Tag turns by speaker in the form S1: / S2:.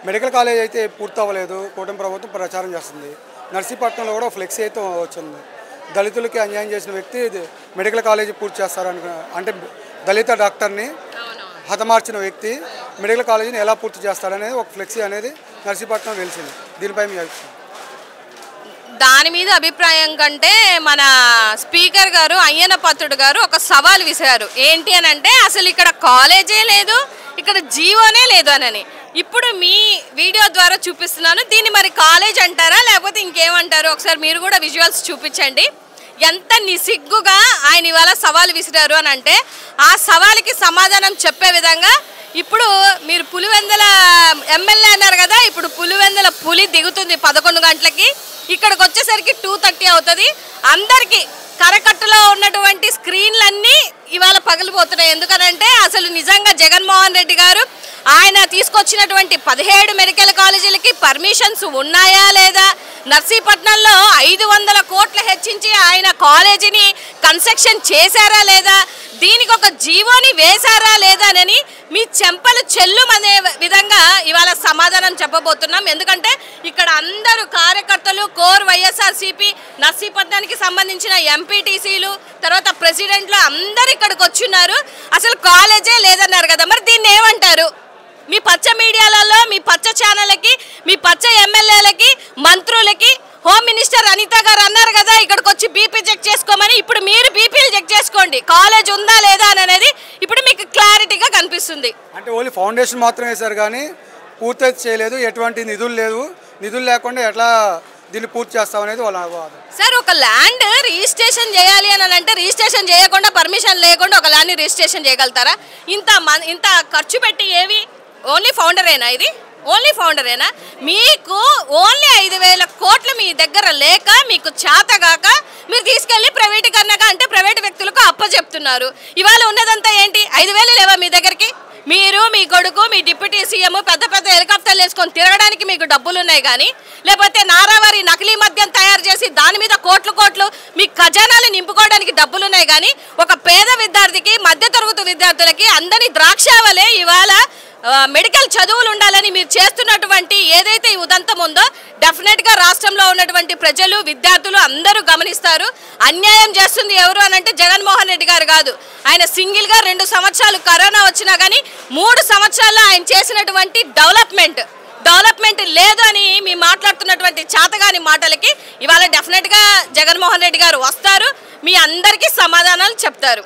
S1: Medical college అయితే పూర్తి అవ్వలేదు. కూటమి ప్రభుత్వం ప్రచారం చేస్తుంది. నర్సీపట్నంలో కూడా ఫ్లెక్సీ అయితే వచ్చింది. దళితులకి అన్యాయం చేసిన వ్యక్తి మెడికల్ కాలేజీ పూర్తి చేస్తారని, అంటే దళిత డాక్టర్ని హతమార్చిన వ్యక్తి మెడికల్ కాలేజీని ఎలా పూర్తి చేస్తారనేది ఒక ఫ్లెక్సీ అనేది నర్సీపట్నం వెలిసింది. దీనిపై మీ అభిప్రాయం?
S2: దాని మీద అభిప్రాయం కంటే మన స్పీకర్ గారు అయ్యన్న పాత్రుడు గారు ఒక సవాల్ విసిరారు. ఏంటి అని అంటే అసలు ఇక్కడ కాలేజే లేదు, ఇక్కడ జీవోనే లేదు అని. ఇప్పుడు మీ వీడియో ద్వారా చూపిస్తున్నాను. దీన్ని మరి కాలేజ్ అంటారా లేకపోతే ఇంకేమంటారు? ఒకసారి మీరు కూడా విజువల్స్ చూపించండి. ఎంత నిసిగ్గుగా ఆయన ఇవాళ సవాల్ విసిరారు అని అంటే ఆ సవాల్కి సమాధానం చెప్పే విధంగా ఇప్పుడు మీరు పులివెందుల ఎమ్మెల్యే అన్నారు కదా, ఇప్పుడు పులివెందుల పులి దిగుతుంది 11 గంటలకి. ఇక్కడికి వచ్చేసరికి 2:30 అవుతుంది. అందరికీ కరకట్టులో ఉన్నటువంటి స్క్రీన్లన్నీ ఇవాళ పగిలిపోతున్నాయి. ఎందుకనంటే అసలు నిజంగా జగన్మోహన్ రెడ్డి గారు ఆయన తీసుకొచ్చినటువంటి 17 మెడికల్ కాలేజీలకి పర్మిషన్స్ ఉన్నాయా లేదా, నర్సీపట్నంలో 500 కోట్లు హెచ్చించి ఆయన కాలేజీని కన్స్ట్రక్షన్ చేశారా లేదా, దీనికి ఒక జీవోని వేశారా లేదా అని మీ చెంపలు చెల్లుమనే విధంగా ఇవాళ సమాధానం చెప్పబోతున్నాం. ఎందుకంటే ఇక్కడ అందరూ కార్యకర్తలు, కోర్ వైఎస్ఆర్సీపీ, నర్సీపట్నానికి సంబంధించిన ఎంపీటీసీలు, తర్వాత ప్రెసిడెంట్లు అందరు ఇక్కడికి వచ్చున్నారు. అసలు కాలేజే లేదన్నారు కదా, మరి దీన్ని ఏమంటారు? మీ పచ్చ మీడియాలలో, మీ పచ్చ ఛానళ్ళకి, మీ పచ్చ ఎమ్మెల్యేలకి, మంత్రులకి, హోమ్ మినిస్టర్ అనిత గారు అన్నారు కదా ఇక్కడికి వచ్చి బీపీ చెక్ చేసుకోమని. ఇప్పుడు మీరు బీపీలు చెక్ చేసుకోండి, కాలేజ్ ఉందా లేదా అనేది ఇప్పుడు మీకు క్లారిటీగా కనిపిస్తుంది.
S1: అంటే ఓన్లీ ఫౌండేషన్ మాత్రమే వేశారు కానీ పూర్తి చేయలేదు. ఎటువంటి నిధులు లేవు. నిధులు లేకుండా ఎట్లా దీన్ని పూర్తి చేస్తామనేది వాళ్ళ వాదన.
S2: సార్, ఒక ల్యాండ్ రిజిస్ట్రేషన్ చేయాలి అని అంటే రిజిస్ట్రేషన్ చేయకుండా, పర్మిషన్ లేకుండా ఒక ల్యాండ్ని రిజిస్ట్రేషన్ చేయగలుగుతారా? ఇంత ఖర్చు పెట్టి ఏవి? ఓన్లీ ఫౌండరేనా? ఇది ఓన్లీ ఫౌండరేనా? మీకు ఓన్లీ 5,000 కోట్లు మీ దగ్గర లేక, మీకు చేతగాక మీరు తీసుకెళ్లి ప్రైవేటీకరణగా అంటే ప్రైవేట్ వ్యక్తులకు అప్పచెప్తున్నారు. ఇవాళ ఉన్నదంతా ఏంటి? 5,000 లేవా మీ దగ్గరికి? మీరు, మీ కొడుకు, మీ డిప్యూటీ సీఎం పెద్ద పెద్ద హెలికాప్టర్లు వేసుకొని తిరగడానికి మీకు డబ్బులు ఉన్నాయి కానీ, లేకపోతే నారావారి నకిలీ మద్యం తయారు చేసి దాని మీద కోట్లు మీ ఖజానాలు నింపుకోవడానికి డబ్బులు ఉన్నాయి కానీ, ఒక పేద విద్యార్థికి, మధ్యతరగతి విద్యార్థులకి అందరినీ ద్రాక్షావలే ఇవాళ మెడికల్ చదువులు ఉండాలని మీరు చేస్తున్నటువంటి ఏదైతే ఈ ఉదంతం ఉందో డెఫినెట్గా రాష్ట్రంలో ఉన్నటువంటి ప్రజలు, విద్యార్థులు అందరూ గమనిస్తారు. అన్యాయం చేస్తుంది ఎవరు అని అంటే జగన్మోహన్ రెడ్డి గారు కాదు. ఆయన సింగిల్గా 2 సంవత్సరాలు కరోనా వచ్చినా కానీ 3 సంవత్సరాల్లో ఆయన చేసినటువంటి డెవలప్మెంట్ లేదు అని మీ మాట్లాడుతున్నటువంటి చేతగాని మాటలకి ఇవాళ డెఫినెట్గా జగన్మోహన్ రెడ్డి గారు వస్తారు, మీ అందరికీ సమాధానాలు చెప్తారు.